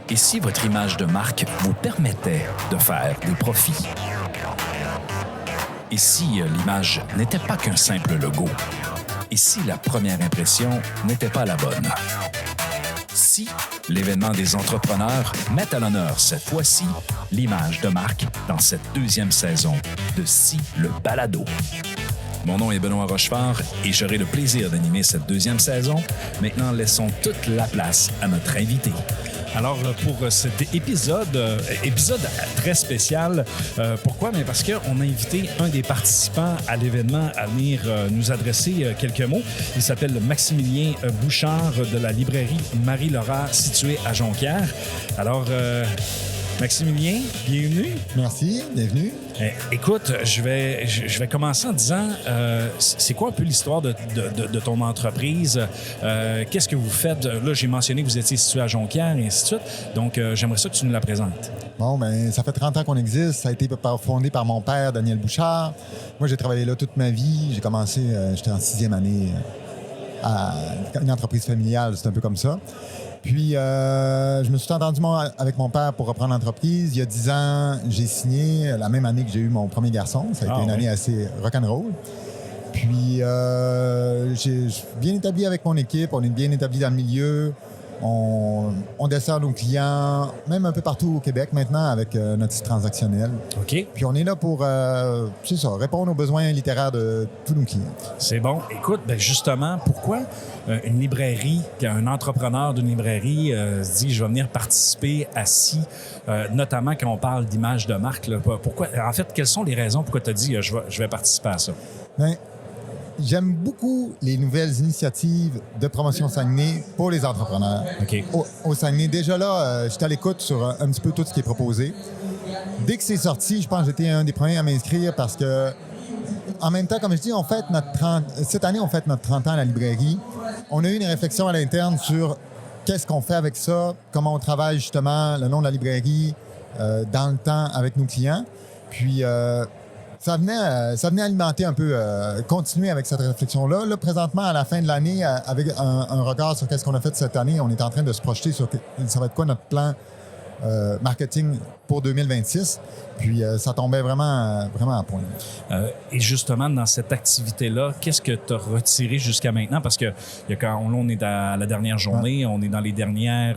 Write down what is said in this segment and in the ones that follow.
Et si votre image de marque vous permettait de faire des profits? Et si l'image n'était pas qu'un simple logo? Et si la première impression n'était pas la bonne? Si l'événement des entrepreneurs met à l'honneur cette fois-ci l'image de marque dans cette deuxième saison de Si le balado. Mon nom est Benoît Rochefort et j'aurai le plaisir d'animer cette deuxième saison. Maintenant, laissons toute la place à notre invité. Alors, pour cet épisode très spécial, pourquoi? Mais parce qu'on a invité un des participants à l'événement à venir nous adresser quelques mots. Il s'appelle Maximilien Bouchard de la librairie Marie-Laura située à Jonquière. Alors, Maximilien, bienvenue. Merci, bienvenue. Écoute, je vais commencer en disant, c'est quoi un peu l'histoire de ton entreprise? Qu'est-ce que vous faites? Là, j'ai mentionné que vous étiez situé à Jonquière et ainsi de suite. Donc, j'aimerais ça que tu nous la présentes. Bon, bien, ça fait 30 ans qu'on existe. Ça a été fondé par mon père, Daniel Bouchard. Moi, j'ai travaillé là toute ma vie. J'ai commencé, j'étais en 6e année à une entreprise familiale. C'est un peu comme ça. Puis, je me suis entendu avec mon père pour reprendre l'entreprise. Il y a 10 ans, j'ai signé la même année que j'ai eu mon premier garçon. Ça a été une année assez rock'n'roll. Puis, je suis bien établi avec mon équipe. On est bien établi dans le milieu. On dessert nos clients, même un peu partout au Québec maintenant, avec notre site transactionnel. OK. Puis on est là pour, c'est ça, répondre aux besoins littéraires de tous nos clients. C'est bon. Écoute, ben justement, pourquoi une librairie, un entrepreneur d'une librairie se dit « je vais venir participer à Si », notamment quand on parle d'image de marque, là, pourquoi, en fait, quelles sont les raisons pourquoi tu as dit « je vais participer à ça ». Bien, j'aime beaucoup les nouvelles initiatives de promotion Saguenay pour les entrepreneurs. OK. Au Saguenay, déjà là, j'étais à l'écoute sur un petit peu tout ce qui est proposé. Dès que c'est sorti, je pense que j'étais un des premiers à m'inscrire parce que, en même temps, comme je dis, cette année, on fête notre 30 ans à la librairie. On a eu une réflexion à l'interne sur qu'est-ce qu'on fait avec ça, comment on travaille justement le nom de la librairie dans le temps avec nos clients. Puis, ça venait alimenter un peu, continuer avec cette réflexion-là. Là, présentement, à la fin de l'année, avec un regard sur qu'est-ce qu'on a fait cette année, on est en train de se projeter sur ça va être quoi notre plan marketing pour 2026. Puis, ça tombait vraiment à point. Et justement, dans cette activité-là, qu'est-ce que tu as retiré jusqu'à maintenant? Parce que quand on est à la dernière journée, on est dans les derniers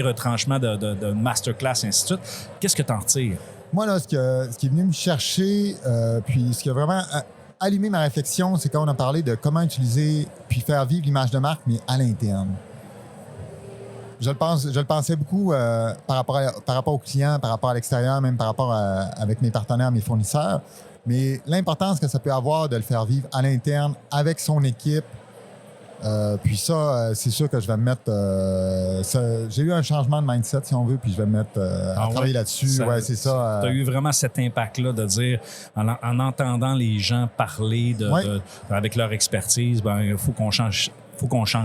retranchements de masterclass, et ainsi de suite. Qu'est-ce que tu en retires? Moi, là, ce qui est venu me chercher, puis ce qui a vraiment allumé ma réflexion, c'est quand on a parlé de comment utiliser puis faire vivre l'image de marque, mais à l'interne. Je le pensais beaucoup par rapport aux clients, par rapport à l'extérieur, même par rapport avec mes partenaires, mes fournisseurs. Mais l'importance que ça peut avoir de le faire vivre à l'interne, avec son équipe. Puis ça, c'est sûr que je vais me mettre... j'ai eu un changement de mindset, si on veut, puis je vais me mettre à travailler là-dessus. Ouais, c'est ça. Tu as eu vraiment cet impact-là de dire, en entendant les gens parler avec leur expertise, il faut qu'on change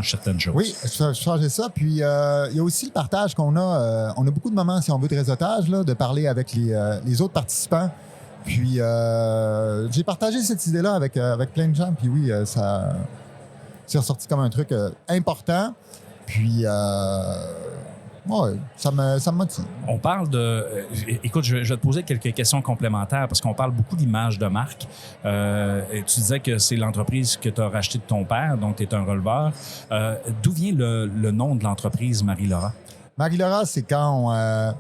certaines choses. Oui, je changeais ça. Puis, il y a aussi le partage qu'on a. On a beaucoup de moments, si on veut, de réseautage, là, de parler avec les autres participants. Puis, j'ai partagé cette idée-là avec plein de gens. Puis oui, ça... C'est ressorti comme un truc important. Puis, ouais, ça me motive. On parle de... écoute, je vais te poser quelques questions complémentaires parce qu'on parle beaucoup d'image de marque. Tu disais que c'est l'entreprise que tu as rachetée de ton père, donc tu es un releveur. D'où vient le nom de l'entreprise Marie-Laura? Marie-Laura, c'est quand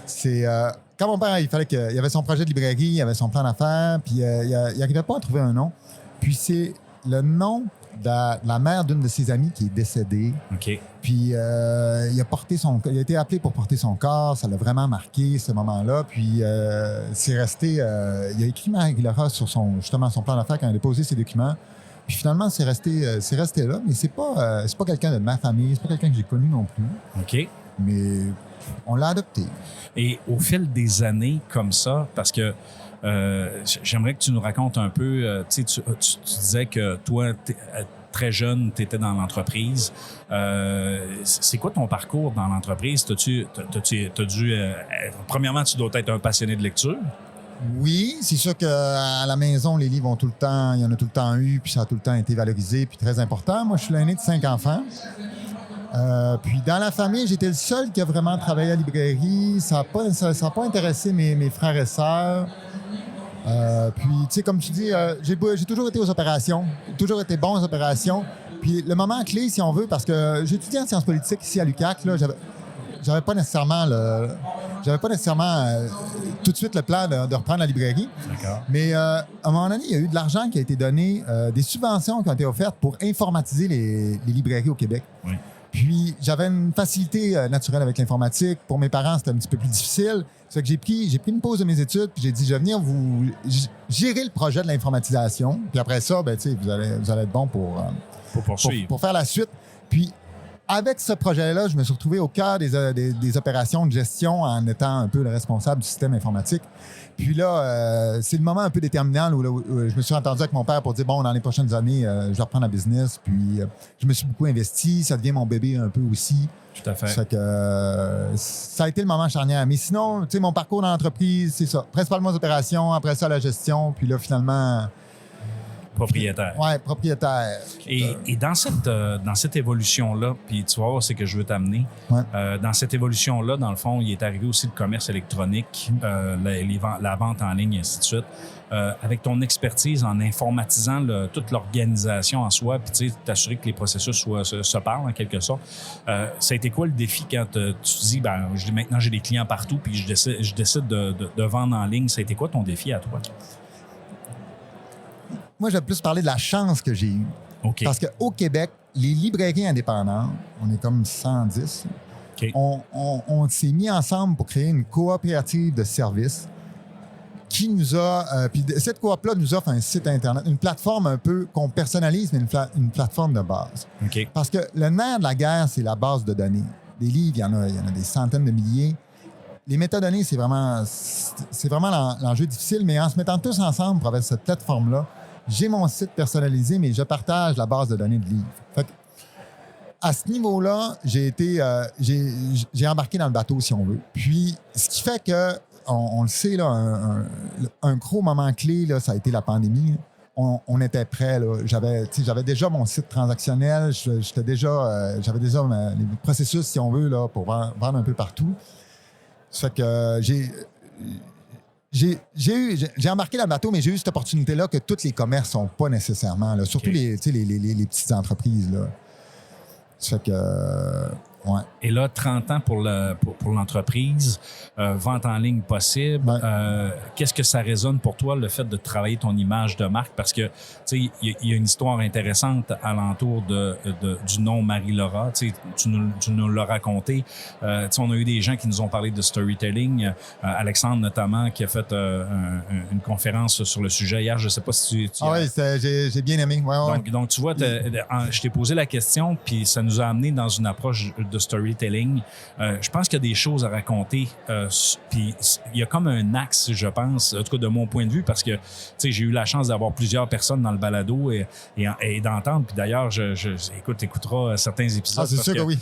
quand mon père, il avait son projet de librairie, il avait son plan d'affaires, puis il n'arrivait pas à trouver un nom. Puis c'est le nom de la mère d'une de ses amies qui est décédée. OK. Puis il a été appelé pour porter son corps. Ça l'a vraiment marqué, ce moment-là. Puis c'est resté... il a écrit Marie-Laura sur son plan d'affaires quand il a déposé ses documents. Puis finalement, c'est resté là. Mais c'est pas quelqu'un de ma famille. C'est pas quelqu'un que j'ai connu non plus. OK. Mais on l'a adopté. Et au fil des années comme ça, parce que j'aimerais que tu nous racontes un peu, tu disais que toi, très jeune, tu étais dans l'entreprise. C'est quoi ton parcours dans l'entreprise? Premièrement, tu dois être un passionné de lecture. Oui, c'est sûr qu'à la maison, les livres il y en a tout le temps eu, puis ça a tout le temps été valorisé, puis très important. Moi, je suis l'aîné de 5 enfants. Puis dans la famille, j'étais le seul qui a vraiment travaillé à la librairie. Ça n'a pas intéressé mes frères et sœurs. Puis, tu sais, comme tu dis, j'ai toujours été aux opérations, toujours été bon aux opérations. Puis le moment clé, si on veut, parce que j'étudie en sciences politiques ici à l'UQAC, là, j'avais pas nécessairement tout de suite le plan de reprendre la librairie. D'accord. Mais à un moment donné, il y a eu de l'argent qui a été donné, des subventions qui ont été offertes pour informatiser les librairies au Québec. Oui. Puis, j'avais une facilité naturelle avec l'informatique. Pour mes parents, c'était un petit peu plus difficile. Ça fait que j'ai pris une pause de mes études, puis j'ai dit, je vais venir vous gérer le projet de l'informatisation. Puis après ça, ben, tu sais, vous allez être bon pour poursuivre. pour faire la suite. Puis, avec ce projet-là, je me suis retrouvé au cœur des opérations de gestion en étant un peu le responsable du système informatique. Puis là, c'est le moment un peu déterminant où je me suis entendu avec mon père pour dire, bon, dans les prochaines années, je vais reprendre la business. Puis je me suis beaucoup investi. Ça devient mon bébé un peu aussi. Tout à fait. Ça fait que ça a été le moment charnière. Mais sinon, tu sais, mon parcours dans l'entreprise, c'est ça. Principalement aux opérations, après ça, la gestion. Puis là, finalement... Propriétaire. Oui, propriétaire. Et dans cette évolution-là, puis tu vas voir, c'est que je veux t'amener, Ouais. dans cette évolution-là, dans le fond, il est arrivé aussi le commerce électronique, la vente en ligne, et ainsi de suite. Avec ton expertise en informatisant toute l'organisation en soi, puis tu sais, t'assurer que les processus se parlent en quelque sorte. Ça a été quoi le défi quand tu dis, maintenant j'ai des clients partout, puis je décide de vendre en ligne. Ça a été quoi ton défi à toi? Moi, je vais plus parler de la chance que j'ai eue. OK. Parce qu'au Québec, les librairies indépendantes, on est comme 110, OK. on s'est mis ensemble pour créer une coopérative de services qui nous a... puis cette coop-là nous offre un site Internet, une plateforme un peu qu'on personnalise, mais une plateforme de base. OK. Parce que le nerf de la guerre, c'est la base de données. Des livres, il y en a des centaines de milliers. Les métadonnées, c'est vraiment l'enjeu difficile, mais en se mettant tous ensemble pour avoir cette plateforme-là, j'ai mon site personnalisé, mais je partage la base de données de livres. Fait que, à ce niveau-là, j'ai embarqué dans le bateau, si on veut. Puis, ce qui fait que, on le sait, là, un gros moment clé, là, ça a été la pandémie. On était prêts. J'avais déjà mon site transactionnel. J'avais déjà les processus, si on veut, là, pour vendre un peu partout. Ça fait que j'ai embarqué dans le bateau, mais j'ai eu cette opportunité-là que tous les commerces n'ont pas nécessairement. Là, surtout les petites entreprises. Là. Ça fait que... ouais. Et là, 30 ans pour l'entreprise, vente en ligne possible. Ouais. Qu'est-ce que ça résonne pour toi, le fait de travailler ton image de marque? Parce que, tu sais, il y a une histoire intéressante alentour du nom Marie-Laura. Tu nous l'as raconté. Tu sais, on a eu des gens qui nous ont parlé de storytelling. Alexandre, notamment, qui a fait une conférence sur le sujet hier. Je ne sais pas si tu oui, j'ai bien aimé. Ouais. Donc, tu vois, je t'ai posé la question, puis ça nous a amené dans une approche de storytelling. Je pense qu'il y a des choses à raconter. Puis il y a comme un axe, je pense, en tout cas de mon point de vue, parce que j'ai eu la chance d'avoir plusieurs personnes dans le balado et d'entendre. Puis d'ailleurs, t'écouteras certains épisodes. Ah, c'est sûr que oui.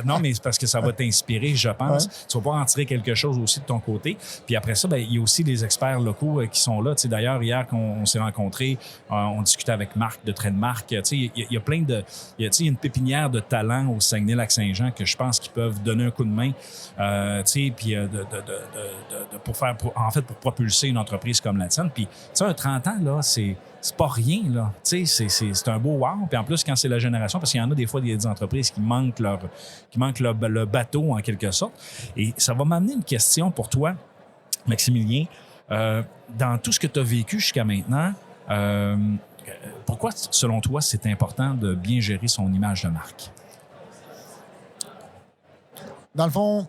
Non, mais c'est parce que ça va t'inspirer, je pense. Ouais. Tu vas pouvoir en tirer quelque chose aussi de ton côté. Puis après ça, il y a aussi les experts locaux qui sont là. D'ailleurs, hier, quand on s'est rencontrés, on discutait avec Marc de Trademark. Il y a plein de... Il y a une pépinière de talents au Saguenay-Lac-Saint-Jean que je pense qu'ils peuvent donner un coup de main, puis pour propulser une entreprise comme la tienne. Puis, tu sais, un 30 ans, là, c'est pas rien, là. Tu sais, c'est un beau wow. Puis en plus, quand c'est la génération, parce qu'il y en a des fois des entreprises qui manquent le bateau, en quelque sorte. Et ça va m'amener une question pour toi, Maximilien. Dans tout ce que tu as vécu jusqu'à maintenant, pourquoi, selon toi, c'est important de bien gérer son image de marque? Dans le fond,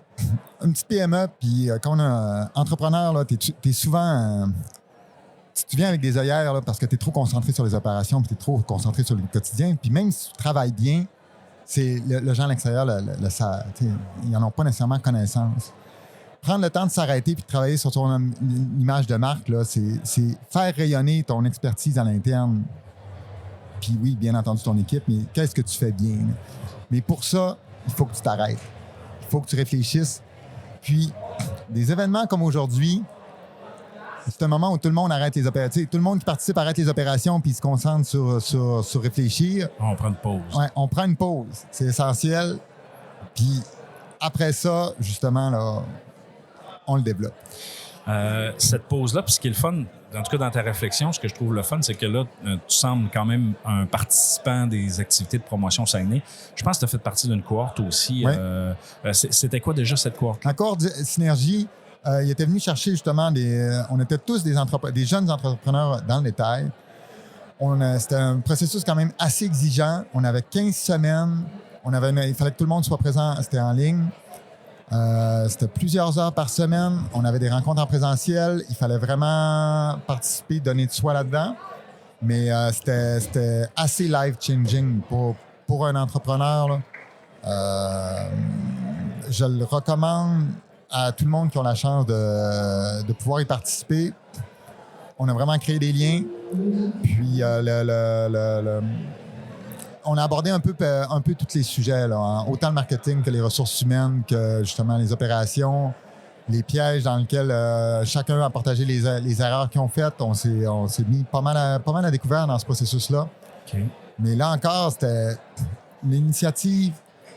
une petite PME, puis quand on est entrepreneur, tu es souvent... tu viens avec des œillères là, parce que tu es trop concentré sur les opérations, puis tu es trop concentré sur le quotidien. Puis même si tu travailles bien, le gens à l'extérieur, ils n'en ont pas nécessairement connaissance. Prendre le temps de s'arrêter puis de travailler sur ton image de marque, là, c'est faire rayonner ton expertise à l'interne. Puis oui, bien entendu, ton équipe, mais qu'est-ce que tu fais bien? Là? Mais pour ça, il faut que tu t'arrêtes. Il faut que tu réfléchisses. Puis, des événements comme aujourd'hui, c'est un moment où tout le monde arrête les opérations. Tout le monde qui participe arrête les opérations puis se concentre sur réfléchir. On prend une pause. Ouais, on prend une pause. C'est essentiel. Puis après ça, justement, là, on le développe. Cette pause-là, puis ce qui est le fun, en tout cas dans ta réflexion, ce que je trouve le fun, c'est que là, tu sembles quand même un participant des activités de promotion Saguenay. Je pense que tu as fait partie d'une cohorte aussi. Oui. C'était quoi déjà cette cohorte? La cohorte Synergie, il était venu chercher justement on était tous des jeunes entrepreneurs dans le détail. C'était un processus quand même assez exigeant. On avait 15 semaines. Il fallait que tout le monde soit présent. C'était en ligne. C'était plusieurs heures par semaine. On avait des rencontres en présentiel. Il fallait vraiment participer, donner de soi là-dedans. Mais c'était assez life-changing pour un entrepreneur. Là. Je le recommande à tout le monde qui a la chance de pouvoir y participer. On a vraiment créé des liens. Puis, on a abordé un peu tous les sujets, là, hein. Autant le marketing que les ressources humaines, que justement les opérations, les pièges dans lesquels chacun a partagé les erreurs qu'ils ont faites. On s'est mis pas mal à découvert dans ce processus-là. Okay. Mais là encore, c'était l'initiative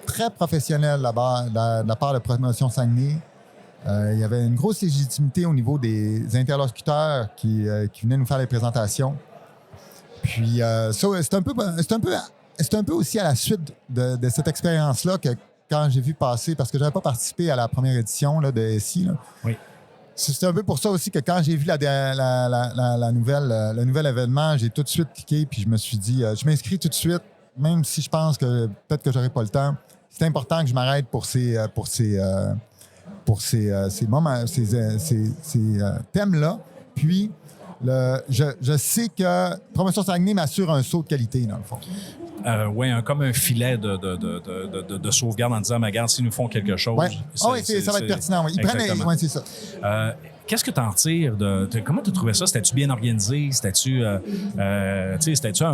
très professionnelle de la part de Promotion Saguenay. Il y avait une grosse légitimité au niveau des interlocuteurs qui venaient nous faire les présentations. Puis c'est un peu aussi à la suite de cette expérience-là que quand j'ai vu passer, parce que je n'avais pas participé à la première édition là, de SI. Là. Oui. C'est un peu pour ça aussi que quand j'ai vu le nouvel événement, j'ai tout de suite cliqué puis je me suis dit, je m'inscris tout de suite, même si je pense que peut-être que j'aurai pas le temps. C'est important que je m'arrête pour ces moments, ces thèmes-là. Puis, je sais que Promotion Saguenay m'assure un saut de qualité, dans le fond. Oui, comme un filet de sauvegarde en disant, mais regarde, s'ils nous font quelque chose. Oui, ça va être pertinent. Oui. C'est ça. Qu'est-ce que tu en tires comment tu trouvais ça? C'était-tu bien organisé? C'était-tu un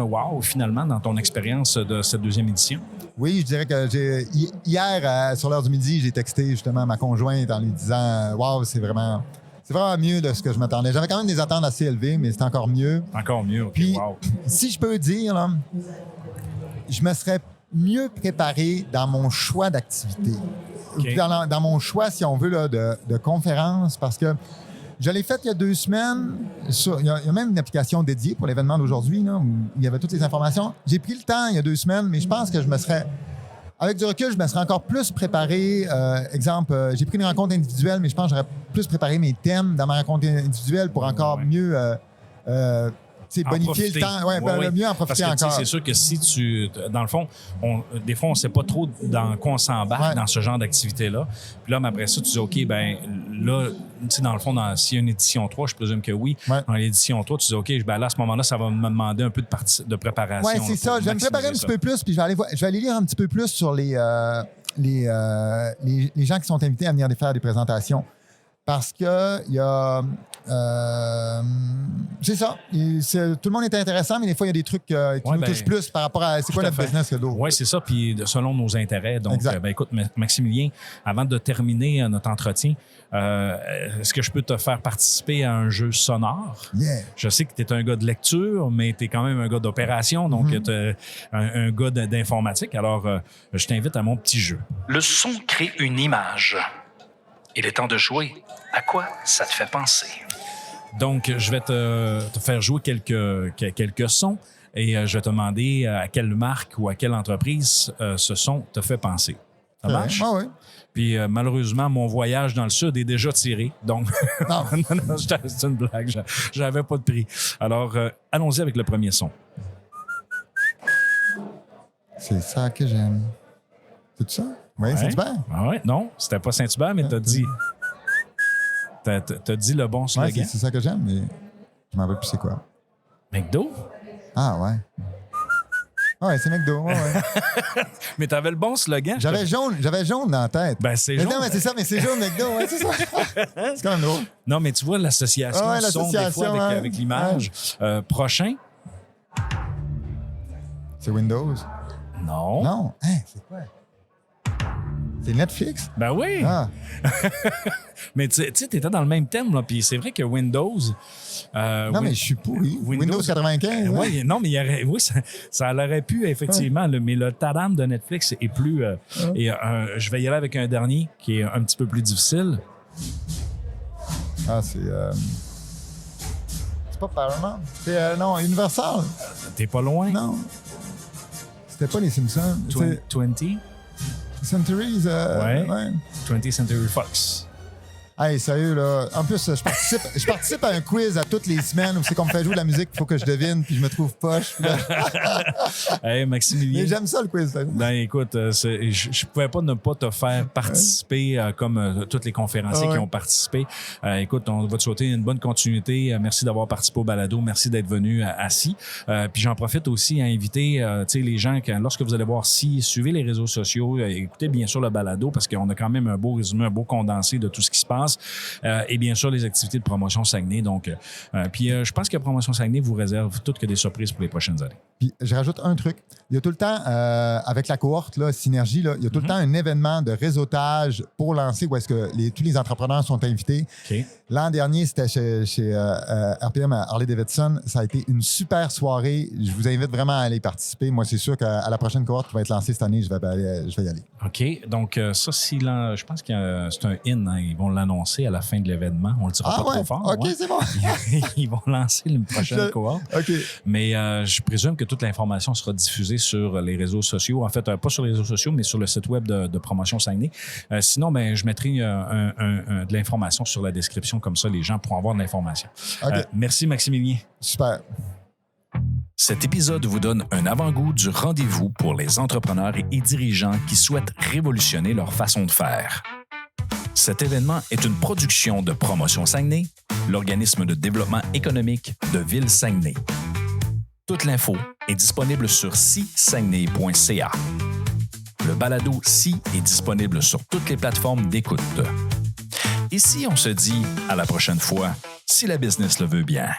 wow, finalement, dans ton expérience de cette deuxième édition? Oui, je dirais que hier, sur l'heure du midi, j'ai texté justement ma conjointe en lui disant wow, c'est vraiment mieux de ce que je m'attendais. J'avais quand même des attentes assez élevées, mais c'est encore mieux. Encore mieux, OK, puis, wow. Si je peux dire, là, je me serais mieux préparé dans mon choix d'activité. Okay. Dans mon choix, si on veut, là, de conférence, parce que je l'ai fait il y a 2 semaines. Il y a même une application dédiée pour l'événement d'aujourd'hui, là, où il y avait toutes les informations. J'ai pris le temps il y a 2 semaines, mais je pense que avec du recul, je me serais encore plus préparé. Exemple, j'ai pris une rencontre individuelle, mais je pense que j'aurais plus préparé mes thèmes dans ma rencontre individuelle pour encore mieux bonifier le temps. Mieux en profiter parce que, encore. C'est sûr que si tu... Dans le fond, des fois, on ne sait pas trop dans quoi on s'embarque dans ce genre d'activité-là. Puis là, mais après ça, tu dis, OK, ben là, dans le fond, s'il y a une édition 3, je présume que oui. Ouais. Dans l'édition 3, tu dis, OK, ben là, à ce moment-là, ça va me demander un peu de préparation. Oui, c'est ça. Je vais me préparer un petit peu plus, puis je vais aller lire un petit peu plus sur les gens qui sont invités à venir faire des présentations. Parce que il y a... c'est ça. Tout le monde est intéressant, mais des fois, il y a des trucs qui nous touchent plus par rapport à c'est quoi notre business que d'autres. Oui, c'est ça. Puis selon nos intérêts. Donc, écoute, Maximilien, avant de terminer notre entretien, est-ce que je peux te faire participer à un jeu sonore? Yeah. Je sais que tu es un gars de lecture, mais tu es quand même un gars d'opération, donc tu es un gars d'informatique. Alors, je t'invite à mon petit jeu. Le son crée une image. Il est temps de jouer. À quoi ça te fait penser? Donc, je vais te faire jouer quelques sons et je vais te demander à quelle marque ou à quelle entreprise ce son te fait penser. Ça marche? Ah oui. Puis malheureusement, mon voyage dans le sud est déjà tiré. Donc, non, c'est une blague. J'avais pas de prix. Alors, allons-y avec le premier son. C'est ça que j'aime. C'est ça? Oui, Saint-Hubert? Ah ouais, non, c'était pas Saint-Hubert, mais t'as dit le bon slogan. Ouais, c'est ça que j'aime, mais je m'en rappelle plus c'est quoi. McDo? Ah ouais. Ouais, c'est McDo. Ouais. Mais t'avais le bon slogan. J'avais jaune dans la tête. Ben, c'est jaune. Non, mais c'est ça, mais c'est jaune McDo, ouais, c'est ça. C'est quand même drôle. Non, mais tu vois l'association son des fois avec l'image. Ouais. Prochain? C'est Windows. Non. Non. Hein, c'est quoi? C'est Netflix? Ben oui! Ah, Mais tu sais, tu étais dans le même thème, là. Puis c'est vrai que Windows. non, mais je suis pourri. Windows 95. Oui, non, mais oui, ça l'aurait pu, effectivement. Mais le tadam de Netflix est plus. Et je vais y aller avec un dernier qui est un petit peu plus difficile. Ah, c'est pas Paramount. C'est, non, Universal. T'es pas loin? Non. C'était pas les Simpsons. 20? Centuries. Ouais. 20th Century Fox. Hey, sérieux, là. En plus, je participe à un quiz à toutes les semaines où c'est qu'on me fait jouer de la musique, il faut que je devine, puis je me trouve poche. Hey, Maximilien. Mais j'aime ça, le quiz. Ben, écoute, je pouvais pas ne pas te faire participer comme tous les conférenciers qui ont participé. Écoute, on va te souhaiter une bonne continuité. Merci d'avoir participé au balado. Merci d'être venu assis. Puis j'en profite aussi à inviter les gens, lorsque vous allez voir Si, suivez les réseaux sociaux, écoutez bien sûr le balado parce qu'on a quand même un beau résumé, un beau condensé de tout ce qui se passe. Et bien sûr, les activités de Promotion Saguenay. Donc, puis je pense que Promotion Saguenay vous réserve toutes que des surprises pour les prochaines années. Puis je rajoute un truc. Il y a tout le temps, avec la cohorte, là, Synergie, là, il y a tout le temps un événement de réseautage pour lancer où est-ce que tous les entrepreneurs sont invités. Okay. L'an dernier, c'était chez RPM à Harley-Davidson. Ça a été une super soirée. Je vous invite vraiment à aller participer. Moi, c'est sûr qu'à la prochaine cohorte qui va être lancée cette année, je vais y aller. OK. Donc, ça, je pense que c'est un in. Hein. Ils vont l'annoncer à la fin de l'événement. On le dira pas trop fort. OK, c'est bon. Ils vont lancer une prochaine cohorte. OK. Mais je présume que toute l'information sera diffusée sur les réseaux sociaux. En fait, pas sur les réseaux sociaux, mais sur le site web de Promotion Saguenay. Sinon, ben, je mettrai de l'information sur la description. Comme ça, les gens pourront avoir de l'information. Okay. Merci, Maximilien. Super. Cet épisode vous donne un avant-goût du rendez-vous pour les entrepreneurs et dirigeants qui souhaitent révolutionner leur façon de faire. Cet événement est une production de Promotion Saguenay, l'organisme de développement économique de Ville-Saguenay. Toute l'info est disponible sur si-saguenay.ca. Le balado Si est disponible sur toutes les plateformes d'écoute. Ici, on se dit à la prochaine fois, si la business le veut bien.